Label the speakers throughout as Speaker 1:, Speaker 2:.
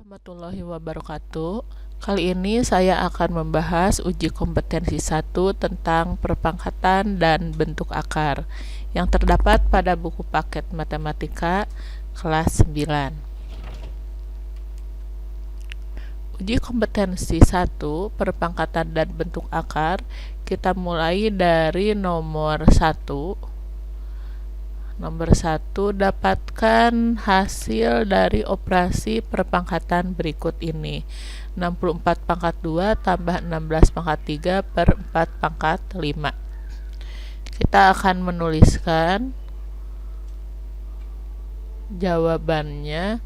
Speaker 1: Warahmatullahi wabarakatuh. Kali ini saya akan membahas uji kompetensi 1 tentang perpangkatan dan bentuk akar yang terdapat pada buku paket matematika kelas 9. Uji kompetensi 1 perpangkatan dan bentuk akar, kita mulai dari nomor 1. Nomor 1, dapatkan hasil dari operasi perpangkatan berikut ini. 64 pangkat 2 tambah 16 pangkat 3 per 4 pangkat 5. Kita akan menuliskan jawabannya.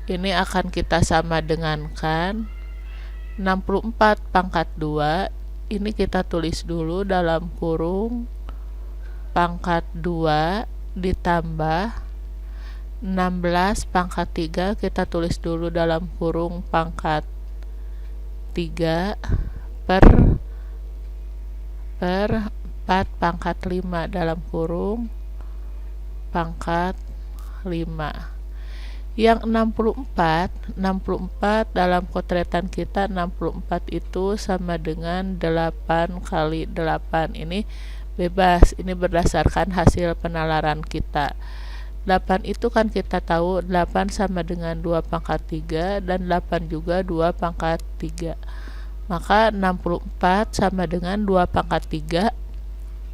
Speaker 1: Ini akan kita sama dengankan 64 pangkat 2. Ini kita tulis dulu dalam kurung pangkat 2 ditambah 16 pangkat 3, kita tulis dulu dalam kurung pangkat 3 per 4 pangkat 5 dalam kurung pangkat 5. Yang 64 dalam kotretan kita, 64 itu sama dengan 8 kali 8. Ini bebas, ini berdasarkan hasil penalaran kita. 8 itu kan kita tahu 8 sama dengan 2 pangkat 3 dan 8 juga 2 pangkat 3. Maka 64 sama dengan 2 pangkat 3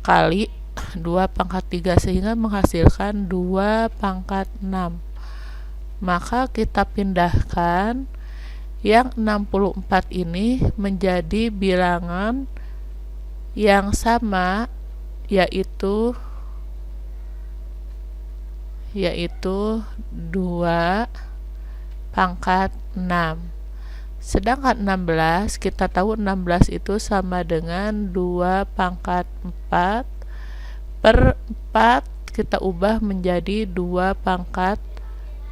Speaker 1: kali 2 pangkat 3 sehingga menghasilkan 2 pangkat 6. Maka kita pindahkan yang 64 ini menjadi bilangan yang sama, yaitu 2 pangkat 6. Sedangkan 16, kita tahu 16 itu sama dengan 2 pangkat 4 per 4, kita ubah menjadi 2 pangkat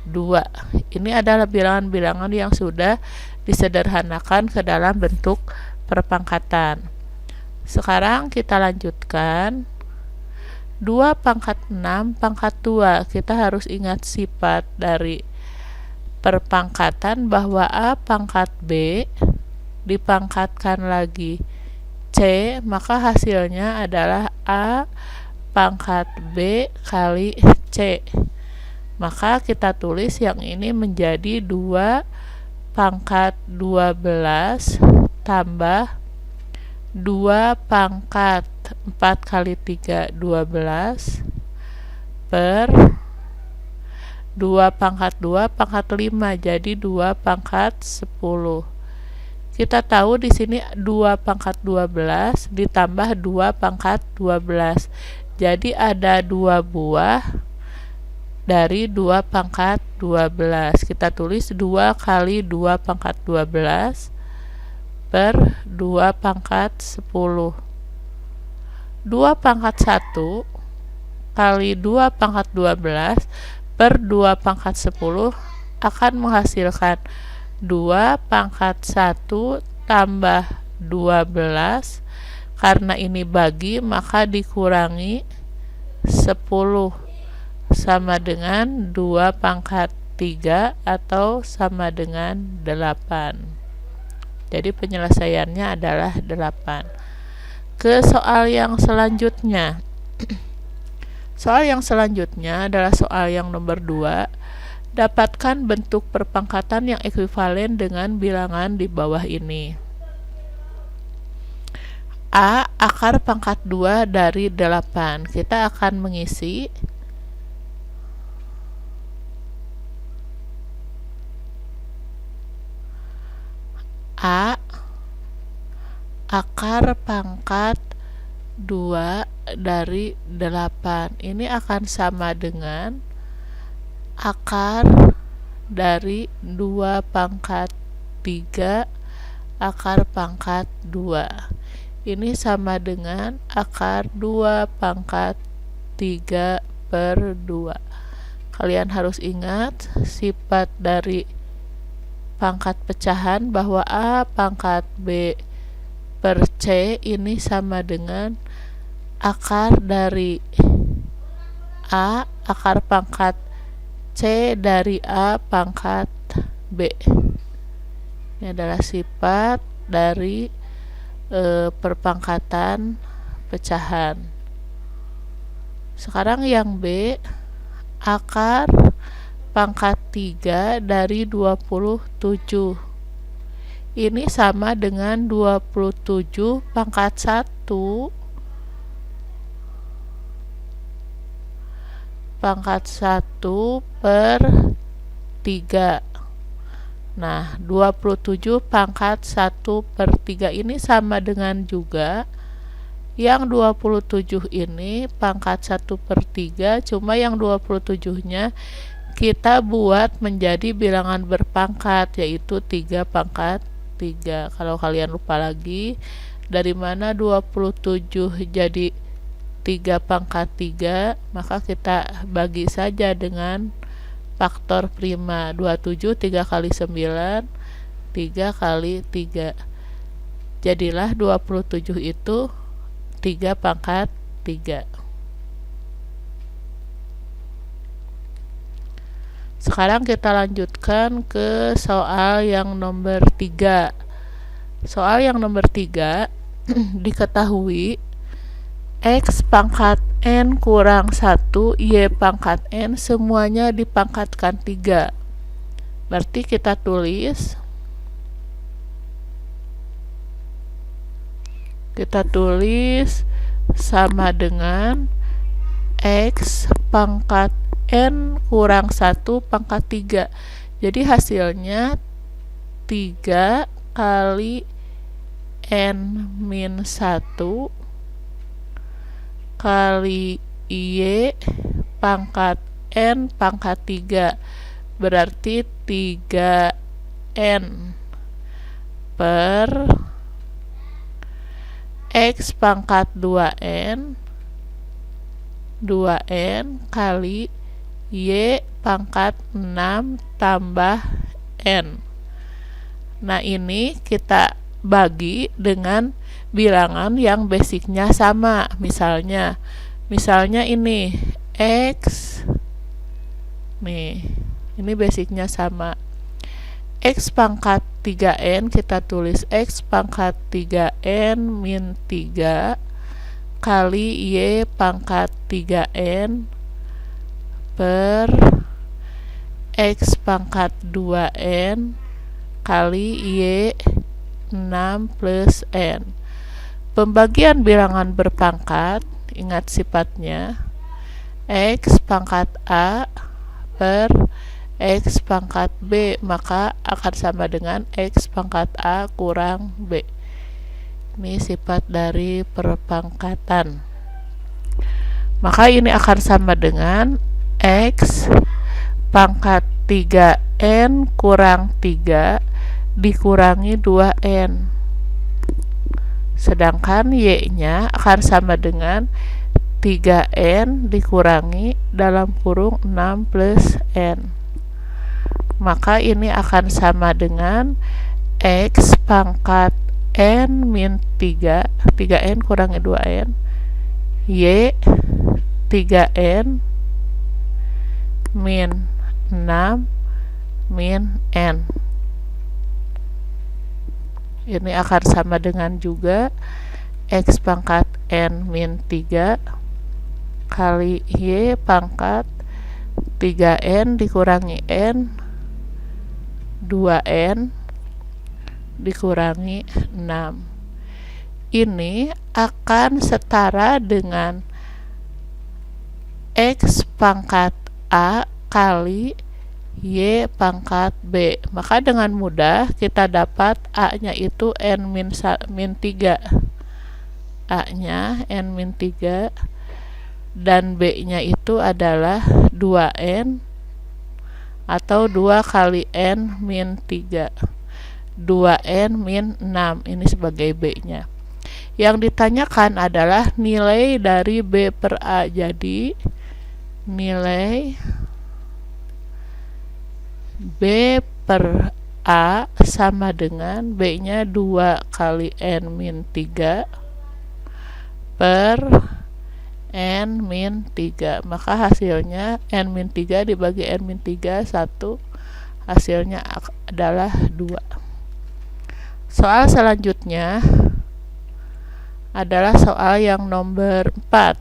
Speaker 1: 2. Ini adalah bilangan-bilangan yang sudah disederhanakan ke dalam bentuk perpangkatan. Sekarang kita lanjutkan 2 pangkat 6 pangkat 2. Kita harus ingat sifat dari perpangkatan bahwa A pangkat B dipangkatkan lagi C, maka hasilnya adalah A pangkat B kali C. Maka kita tulis yang ini menjadi 2 pangkat 12 tambah 2 pangkat 4 kali 3, 12 per 2 pangkat 2 pangkat 5, jadi 2 pangkat 10. Kita tahu di sini 2 pangkat 12 ditambah 2 pangkat 12. Jadi ada 2 buah dari 2 pangkat 12. Kita tulis 2 kali 2 pangkat 12 per 2 pangkat 10. 2 pangkat 1 kali 2 pangkat 12 per 2 pangkat 10 akan menghasilkan 2 pangkat 1 tambah 12. Karena ini bagi, maka dikurangi 10 sama dengan 2 pangkat 3 atau sama dengan 8. Jadi penyelesaiannya adalah 8. Ke soal yang selanjutnya. Soal yang selanjutnya adalah soal yang nomor 2. Dapatkan bentuk perpangkatan yang ekuivalen dengan bilangan di bawah ini. A akar pangkat 2 dari 8. Kita akan mengisi A akar pangkat 2 dari 8. Ini akan sama dengan akar dari 2 pangkat 3 akar pangkat 2. Ini sama dengan akar 2 pangkat 3 per 2. Kalian harus ingat sifat dari pangkat pecahan bahwa A pangkat B per C ini sama dengan akar dari A akar pangkat C dari A pangkat B. Ini adalah sifat dari perpangkatan pecahan. Sekarang yang B, akar pangkat 3 dari 27. Ini sama dengan 27 pangkat 1 per 3. Nah, 27 pangkat 1 per 3 ini sama dengan juga yang 27 ini pangkat 1 per 3, cuma yang 27-nya kita buat menjadi bilangan berpangkat, yaitu 3 pangkat 3. Kalau kalian lupa lagi, dari mana 27 jadi 3 pangkat 3, maka kita bagi saja dengan faktor prima. 27 3 kali 9, 3 kali 3. Jadilah 27 itu 3 pangkat 3. Sekarang kita lanjutkan ke soal yang nomor 3. Soal yang nomor 3 diketahui X pangkat N kurang 1 Y pangkat N semuanya dipangkatkan 3. Berarti kita tulis sama dengan X pangkat N kurang 1 pangkat 3. Jadi hasilnya 3 kali N min 1 kali Y pangkat N pangkat 3. Berarti 3N per X pangkat 2N kali Y pangkat 6 tambah N. Nah, ini kita bagi dengan bilangan yang basicnya sama. Misalnya ini X, nih, ini basicnya sama. X pangkat 3N, kita tulis X pangkat 3N min 3 kali Y pangkat 3N per X pangkat 2N kali Y 6 plus N. Pembagian bilangan berpangkat, ingat sifatnya, X pangkat A per X pangkat B, maka akan sama dengan X pangkat A kurang B. Ini sifat dari perpangkatan. Maka ini akan sama dengan X pangkat 3N kurang 3 dikurangi 2N. Sedangkan Y-nya akan sama dengan 3N dikurangi dalam kurung 6 plus N. Maka ini akan sama dengan X pangkat N min 3, 3N kurangi 2N, Y 3N min 6 min N. Ini akan sama dengan juga X pangkat N min 3 kali Y pangkat 3N dikurangi N 2N dikurangi 6. Ini akan setara dengan X pangkat A kali Y pangkat B. Maka dengan mudah kita dapat A-nya itu N min 3. A-nya N min 3 dan B-nya itu adalah 2N atau 2 kali N min 3. 2N min 6, ini sebagai B-nya. Yang ditanyakan adalah nilai dari B per A. Jadi nilai B per A sama dengan B-nya 2 kali N min 3 per N min 3. Maka hasilnya N min 3 dibagi N min 3 1, hasilnya adalah 2. Soal selanjutnya adalah soal yang nomor 4.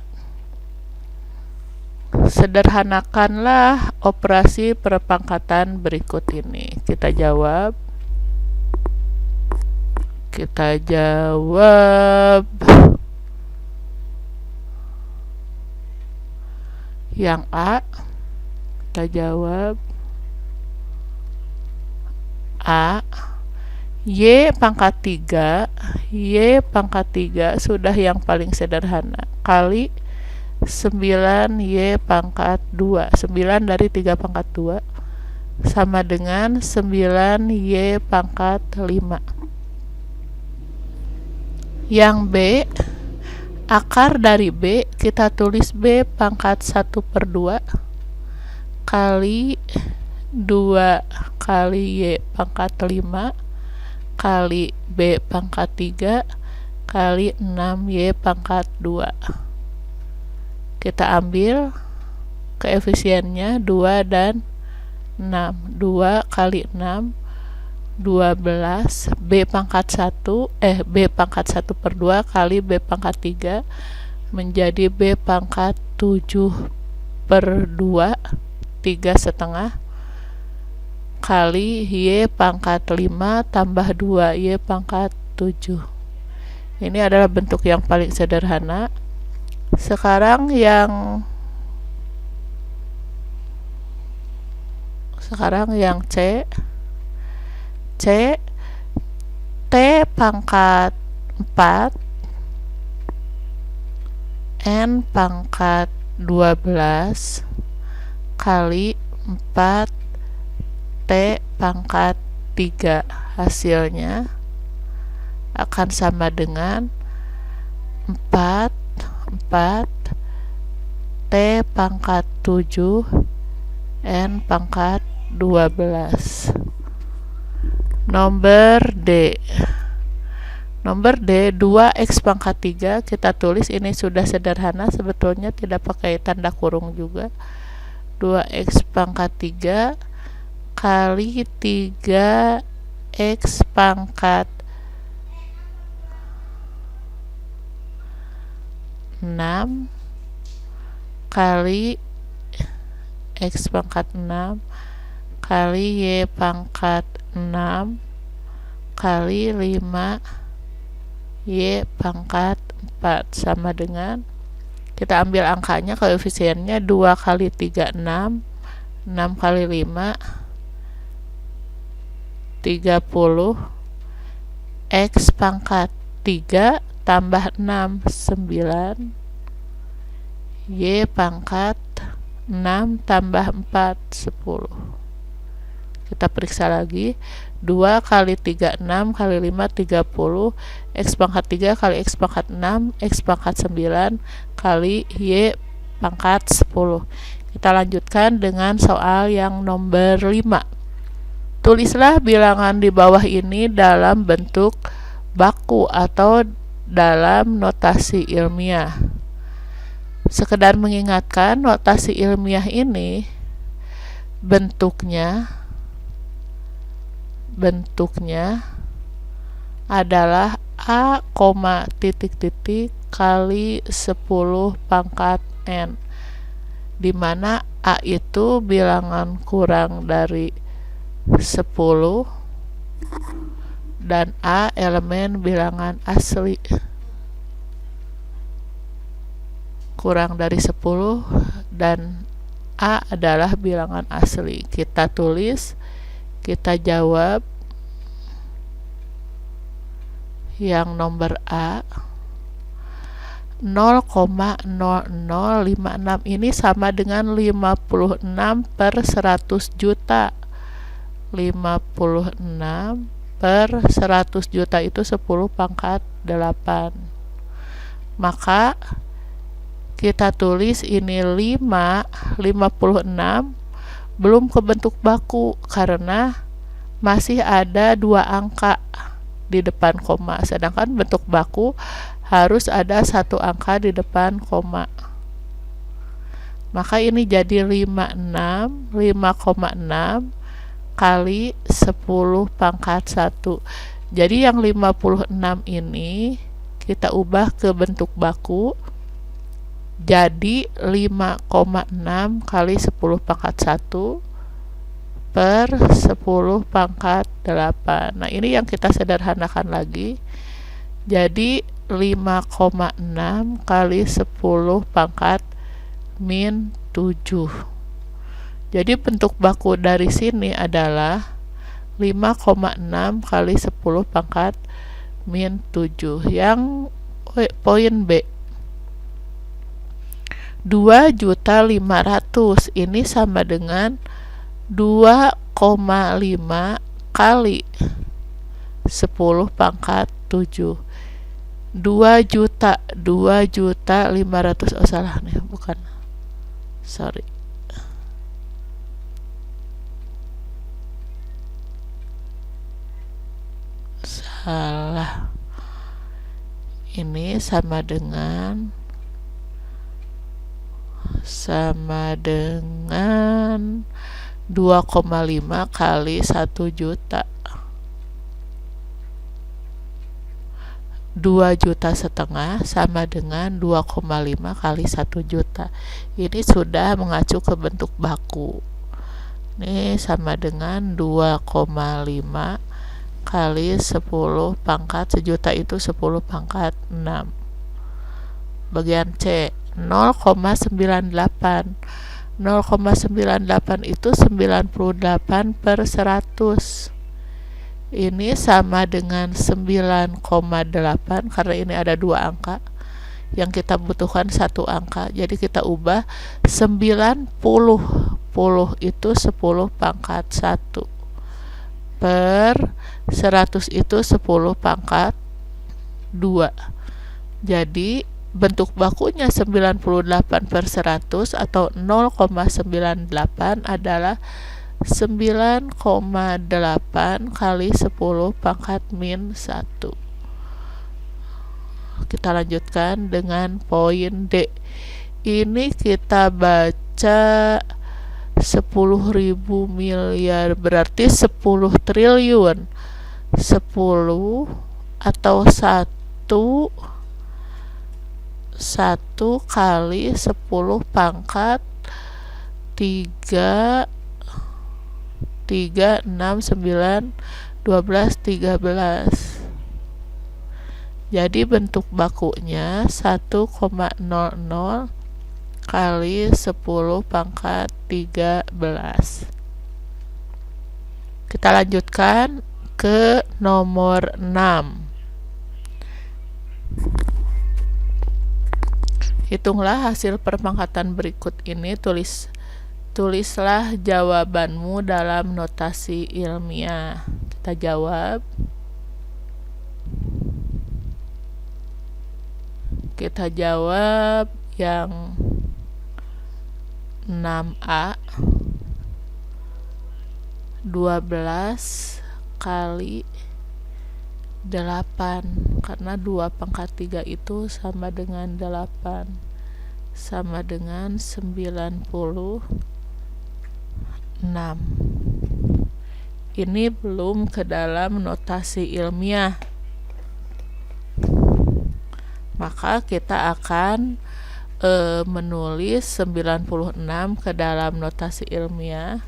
Speaker 1: Sederhanakanlah operasi perpangkatan berikut ini. Kita jawab yang A. Kita jawab A. Y pangkat 3 sudah yang paling sederhana, kali 9Y pangkat 2. 9 dari 3 pangkat 2 sama dengan 9Y pangkat 5. Yang B, akar dari B kita tulis B pangkat 1/2 kali 2 kali Y pangkat 5 kali B pangkat 3 kali 6Y pangkat 2. Kita ambil koefisiennya 2 dan 6. 2 kali 6 12, B pangkat 1/2 kali B pangkat 3 menjadi B pangkat 7/2, 3,5 kali Y pangkat 5 tambah 2Y pangkat 7. Ini adalah bentuk yang paling sederhana. Sekarang yang C, T pangkat 4 N pangkat 12 kali 4 T pangkat 3, hasilnya akan sama dengan 4 T pangkat 7 N pangkat 12. Nomor D, 2x pangkat 3 kita tulis, ini sudah sederhana, sebetulnya tidak pakai tanda kurung juga. 2x pangkat 3 kali 3x pangkat 6 kali x pangkat 6 kali y pangkat 6 kali 5 y pangkat 4 sama dengan, kita ambil angkanya, koefisiennya 2 kali 3 6, 6 kali 5 30, x pangkat 3 tambah 6 9, y pangkat 6 tambah 4 10. Kita periksa lagi, 2 kali 3 6 kali 5 30, x pangkat 3 kali x pangkat 6, x pangkat 9 kali y pangkat 10. Kita lanjutkan dengan soal yang nomor 5. Tulislah bilangan di bawah ini dalam bentuk baku atau dalam notasi ilmiah. Sekedar mengingatkan, notasi ilmiah ini bentuknya adalah A, titik-titik kali 10 pangkat N, di mana A itu bilangan kurang dari 10 dan A elemen bilangan asli kurang dari 10 dan A adalah bilangan asli. Kita tulis, kita jawab yang nomor A. 0,0056 ini sama dengan 56 per 100 juta. 56 per 100 juta itu 10 pangkat 8. Maka kita tulis ini 56 belum ke bentuk baku karena masih ada 2 angka di depan koma, sedangkan bentuk baku harus ada 1 angka di depan koma. Maka ini jadi 5,6 kali 10 pangkat 1. Jadi yang 56 ini kita ubah ke bentuk baku jadi 5,6 kali 10 pangkat 1 per 10 pangkat 8. Nah, ini yang kita sederhanakan lagi. Jadi 5,6 kali 10 pangkat min 7. Jadi bentuk baku dari sini adalah 5,6 kali 10 pangkat min 7. Yang poin B, 2.500.000 ini sama dengan 2,5 kali 10 pangkat 7. 2.500.000, oh salah nih, bukan, sorry, salah, ini sama dengan 2,5 kali 1 juta. 2,5 juta sama dengan 2,5 kali 1 juta. Ini sudah mengacu ke bentuk baku. Ini sama dengan 2,5 kali 10 pangkat sejuta itu 10 pangkat 6. Bagian C, 0,98. 0,98 itu 98 per 100. Ini sama dengan 9,8 karena ini ada 2 angka. Yang kita butuhkan 1 angka. Jadi kita ubah 90. 10 itu 10 pangkat 1 per 100 itu 10 pangkat 2. Jadi bentuk bakunya 98 per 100 atau 0,98 adalah 9,8 kali 10 pangkat min 1. Kita lanjutkan dengan poin D. Ini kita baca 10.000 miliar, berarti 10 triliun. 10 atau 1 kali 10 pangkat 3, 6, 9, 12, 13. Jadi bentuk bakunya 1,00 kali 10 pangkat 13. Kita lanjutkan ke nomor 6. Hitunglah hasil perpangkatan berikut ini. Tulislah jawabanmu dalam notasi ilmiah. Kita jawab. Kita jawab yang 6A, 12 kali 8, karena 2 pangkat 3 itu sama dengan 8, sama dengan 96. Ini belum ke dalam notasi ilmiah, maka kita akan menulis 96 ke dalam notasi ilmiah.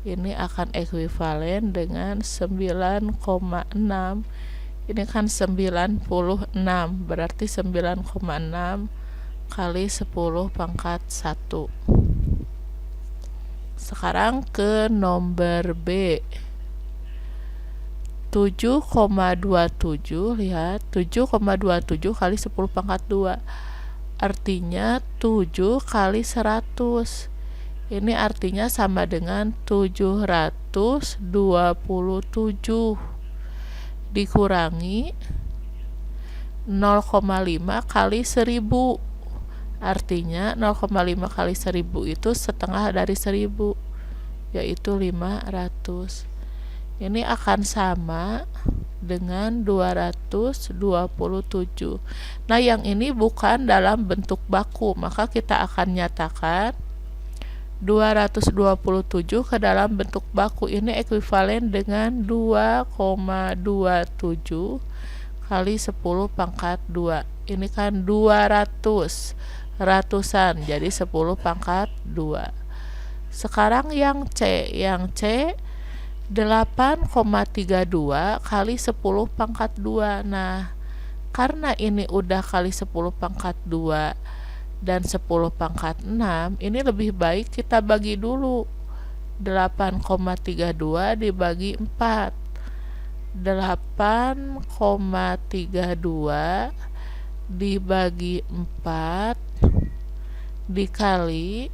Speaker 1: Ini akan ekuivalen dengan 9,6. Ini kan 96, berarti 9,6 kali 10 pangkat 1. Sekarang ke nomor B. 7,27, lihat, 7,27 kali 10 pangkat 2. Artinya 7 kali 100. Ini artinya sama dengan 727 dikurangi 0,5 kali 1000. Artinya 0,5 kali 1000 itu setengah dari 1000, yaitu 500. Ini akan sama dengan 227. Nah, yang ini bukan dalam bentuk baku, maka kita akan nyatakan 227 ke dalam bentuk baku. Ini ekuivalen dengan 2,27 kali 10 pangkat 2. Ini kan 200, ratusan, jadi 10 pangkat 2. Sekarang yang C 8,32 kali 10 pangkat 2. Nah, karena ini udah kali 10 pangkat 2 dan 10 pangkat 6, ini lebih baik kita bagi dulu. 8,32 dibagi 4. 8,32 dibagi 4 dikali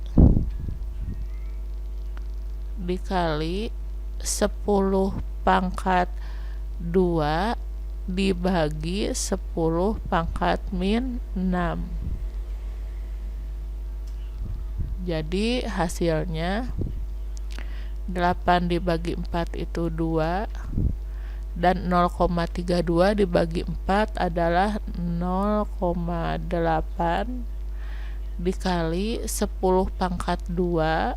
Speaker 1: 10 pangkat 2 dibagi 10 pangkat min 6. Jadi hasilnya 8 dibagi 4 itu 2, dan 0,32 dibagi 4 adalah 0,8 dikali 10 pangkat 2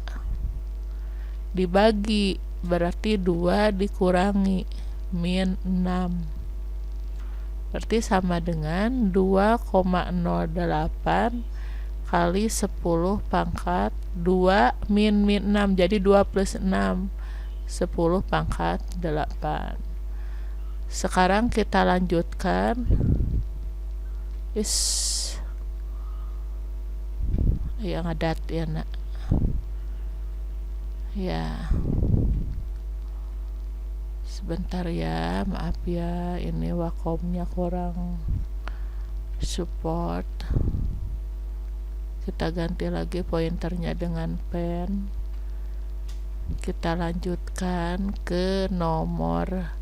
Speaker 1: dibagi, berarti 2 dikurangi min 6, berarti sama dengan 2,08 kali 10 pangkat 2 min 6, jadi 2 plus 6, 10 pangkat 8. Sekarang kita lanjutkan. Ya ngadat ya nak. Ya, sebentar ya, maaf ya, ini wakomnya kurang support. Kita ganti lagi pointernya dengan pen. Kita lanjutkan ke nomor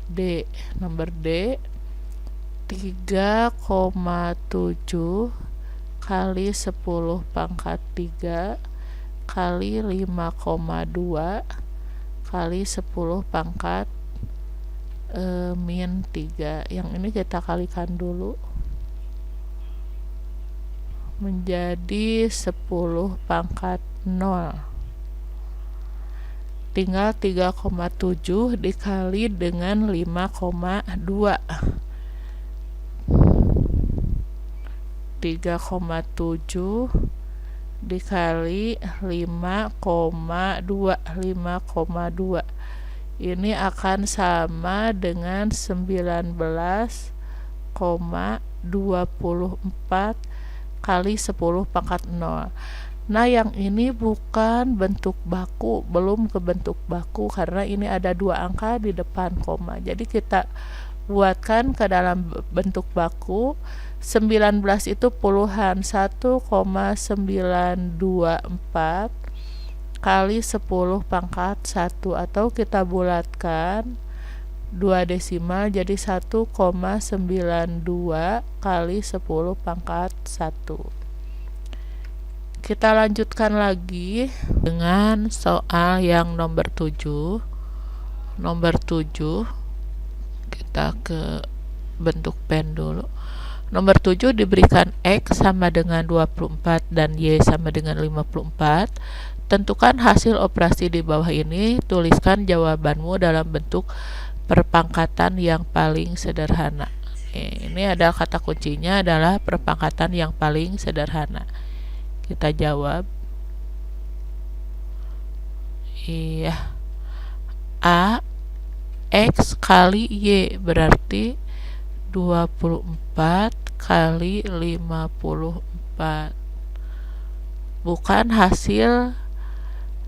Speaker 1: D. Nomor D 3,7 kali 10 pangkat 3 kali 5,2 kali 10 pangkat min 3. Yang ini kita kalikan dulu menjadi 10 pangkat 0. Tinggal 3,7 dikali dengan 5,2. 3,7 dikali 5,2. Ini akan sama dengan 19,24 kali 10 pangkat 0. Nah, yang ini bukan bentuk baku, belum ke bentuk baku karena ini ada 2 angka di depan koma. Jadi kita buatkan ke dalam bentuk baku. 19 itu puluhan, 1,924 kali 10 pangkat 1, atau kita bulatkan 2 desimal jadi 1,92 kali 10 pangkat 1. Kita lanjutkan lagi dengan soal yang nomor 7. Nomor 7 kita ke bentuk pen dulu. Nomor 7 diberikan X sama dengan 24 dan Y sama dengan 54. Tentukan hasil operasi di bawah ini. Tuliskan jawabanmu dalam bentuk perpangkatan yang paling sederhana. Ini adalah kata kuncinya adalah perpangkatan yang paling sederhana. Kita jawab. Iya. A X kali Y berarti 24 kali 54. Bukan hasil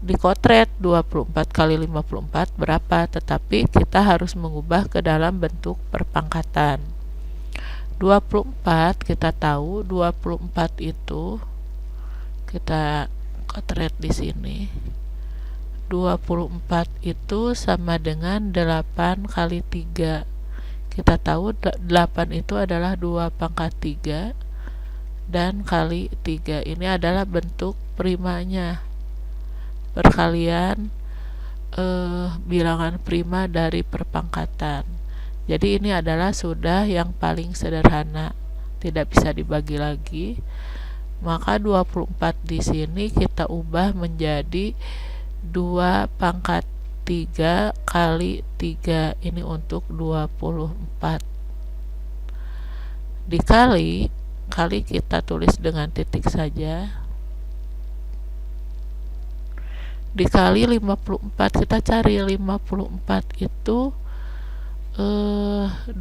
Speaker 1: dikotret 24 kali 54 berapa, tetapi kita harus mengubah ke dalam bentuk perpangkatan. 24 kita tahu 24 itu kita kotret di sini. 24 itu sama dengan 8 kali 3. Kita tahu 8 itu adalah 2 pangkat 3 dan kali 3. Ini adalah bentuk primanya. Perkalian bilangan prima dari perpangkatan. Jadi ini adalah sudah yang paling sederhana, tidak bisa dibagi lagi. Maka 24 di sini kita ubah menjadi 2 pangkat 3 kali 3. Ini untuk 24. Dikali, kali kita tulis dengan titik saja. Dikali 54, kita cari 54 itu 27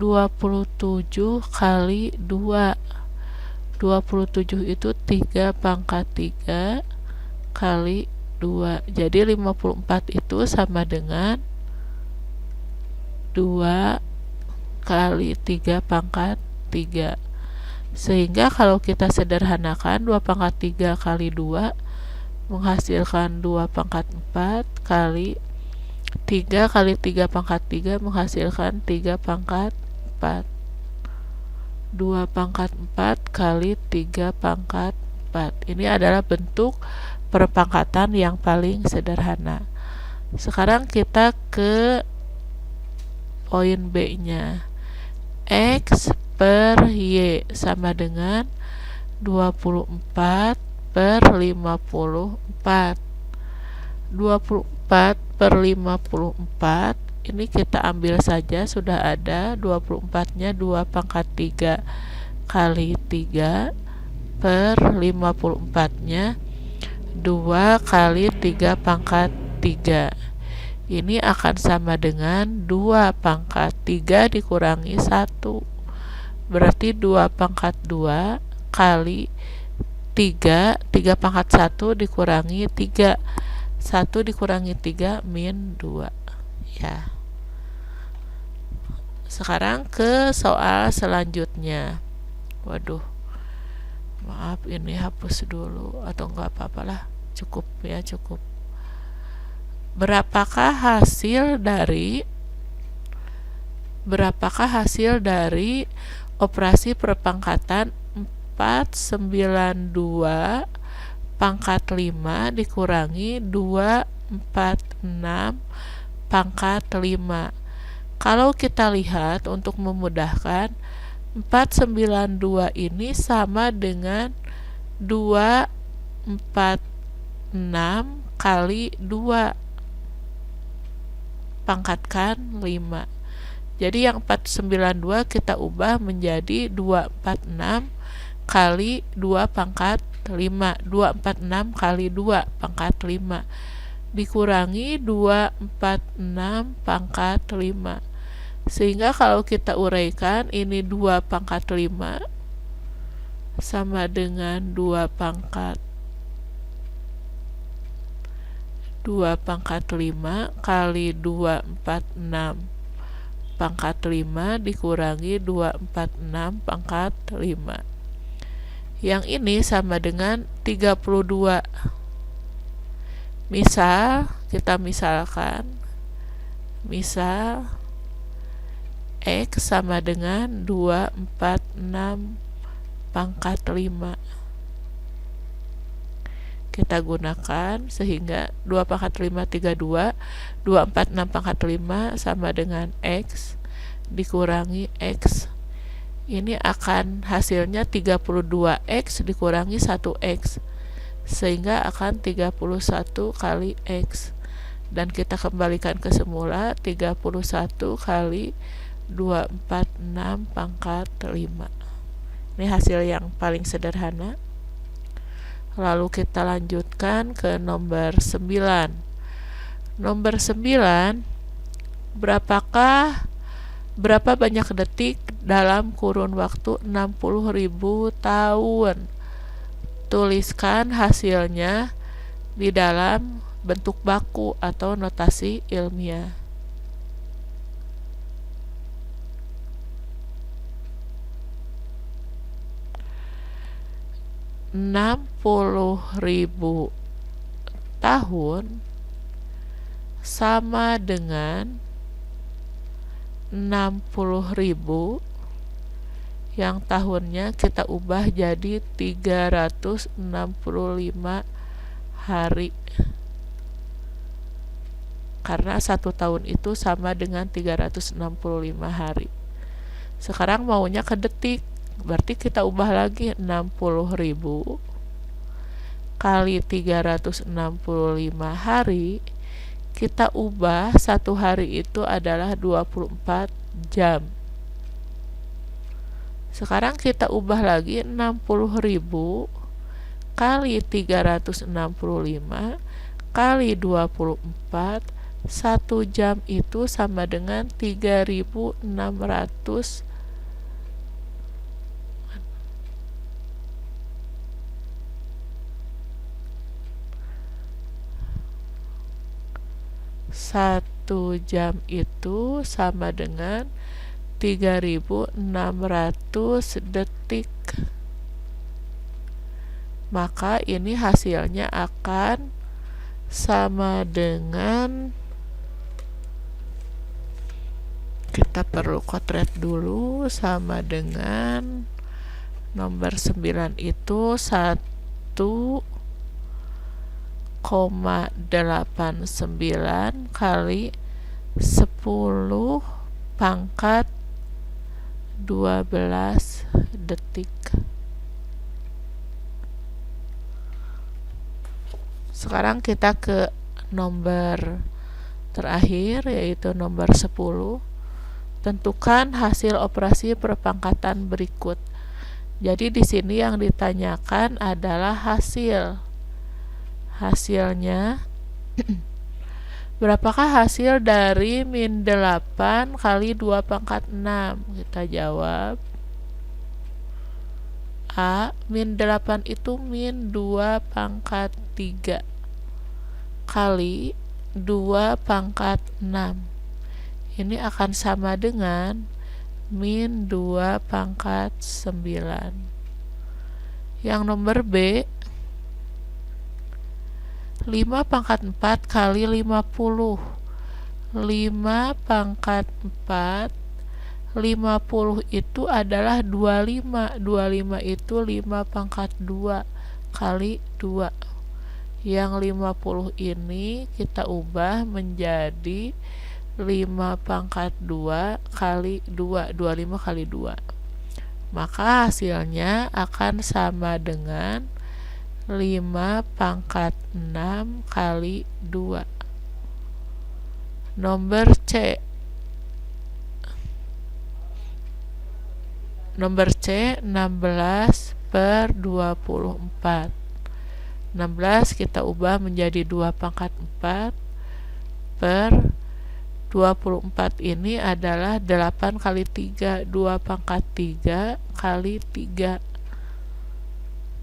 Speaker 1: kali 2. 27 itu 3 pangkat 3 kali 2. Jadi 54 itu sama dengan 2 kali 3 pangkat 3. Sehingga kalau kita sederhanakan 2 pangkat 3 kali 2 menghasilkan 2 pangkat 4 kali 3 kali 3 pangkat 3 menghasilkan 3 pangkat 4. 2 pangkat 4 kali 3 pangkat 4. Ini adalah bentuk perpangkatan yang paling sederhana. Sekarang kita ke poin B-nya. X per Y sama dengan 24 per 54. 24 per 54 ini kita ambil saja, sudah ada 24 nya 2 pangkat 3 kali 3 per 54 nya 2 kali 3 pangkat 3. Ini akan sama dengan 2 pangkat 3 dikurangi 1. Berarti 2 pangkat 2 kali 3 pangkat 1 dikurangi 3. 1 dikurangi 3 min 2. Ya. Sekarang ke soal selanjutnya. Waduh, maaf, ini hapus dulu atau enggak apa-apalah, cukup ya, cukup. Berapakah hasil dari operasi perpangkatan 492 pangkat 5 dikurangi 246 pangkat 5. Kalau kita lihat untuk memudahkan, 492 ini sama dengan 246 kali 2 pangkatkan 5. Jadi yang 492 kita ubah menjadi 246 kali 2 pangkat 5. 246 kali 2 pangkat 5 dikurangi 246 pangkat 5. Sehingga kalau kita uraikan, ini 2 pangkat 5 sama dengan 2 pangkat 5 kali 246 pangkat 5 dikurangi 246 pangkat 5. Yang ini sama dengan 32. Kita misalkan, misal X sama dengan 246 pangkat 5. Kita gunakan sehingga 2 pangkat 5 32, 246 pangkat 5 sama dengan X dikurangi X. Ini akan hasilnya 32X dikurangi 1X, sehingga akan 31 kali X. Dan kita kembalikan ke semula, 31 kali 246 pangkat 5. Ini hasil yang paling sederhana. Lalu kita lanjutkan ke nomor 9. Nomor 9, berapa banyak detik dalam kurun waktu 60.000 tahun? Tuliskan hasilnya di dalam bentuk baku atau notasi ilmiah. (60.000 tahun sama dengan 60.000 yang tahunnya kita ubah jadi 365 hari, karena 1 tahun itu sama dengan 365 hari. Sekarang maunya ke detik, berarti kita ubah lagi 60.000 kali 365 hari, kita ubah satu hari itu adalah 24 jam. Sekarang kita ubah lagi 60.000 kali 365 kali 24, 1 jam itu sama dengan 3.600 1 jam itu sama dengan 3.600 detik. Maka ini hasilnya akan sama dengan, kita perlu kotret dulu, sama dengan nomor 9 itu 1,89 kali 10 pangkat 12 detik. Sekarang kita ke nomor terakhir, yaitu nomor 10. Tentukan hasil operasi perpangkatan berikut. Jadi di sini yang ditanyakan adalah hasilnya berapakah hasil dari min 8 kali 2 pangkat 6? Kita jawab A, min 8 itu min 2 pangkat 3 kali 2 pangkat 6. Ini akan sama dengan min 2 pangkat 9. Yang nomor B, 5 pangkat 4 kali 50. 5 pangkat 4, 50 itu adalah 25. 25 itu 5 pangkat 2 kali 2. Yang 50 ini kita ubah menjadi 5 pangkat 2 kali 2. 25 kali 2. Maka hasilnya akan sama dengan 5 pangkat 6 kali 2. Nomor C, 16 per 24. 16 kita ubah menjadi 2 pangkat 4 per 24. Ini adalah 8 kali 3. 2 pangkat 3 kali 3.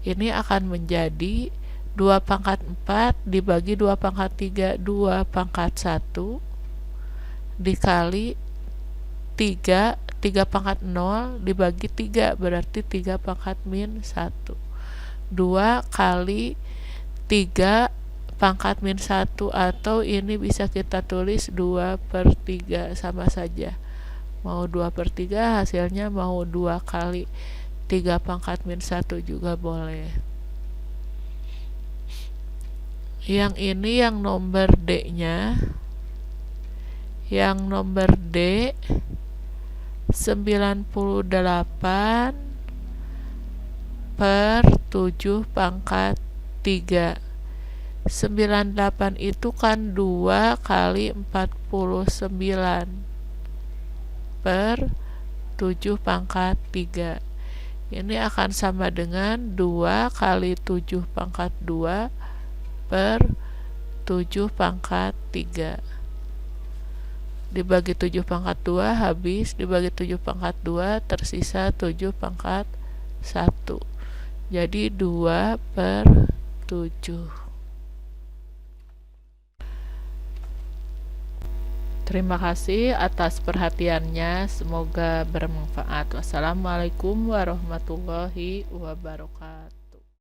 Speaker 1: Ini akan menjadi 2 pangkat 4 dibagi 2 pangkat 3. 2 pangkat 1 dikali 3. 3 pangkat 0 dibagi 3, berarti 3 pangkat min 1. 2 kali 3 pangkat min 1, atau ini bisa kita tulis 2 per 3, sama saja. Mau 2 per 3 hasilnya mau 2 kali 3 pangkat min 1 juga boleh. Yang ini yang nomor D nya. Yang nomor D, 98 per 7 pangkat 3. 98 itu kan 2 kali 49 per 7 pangkat 3. Ini akan sama dengan 2 kali 7 pangkat 2 per 7 pangkat 3. Dibagi 7 pangkat 2 habis, dibagi 7 pangkat 2 tersisa 7 pangkat 1. Jadi 2 per 7. Terima kasih atas perhatiannya, semoga bermanfaat. Wassalamualaikum warahmatullahi wabarakatuh.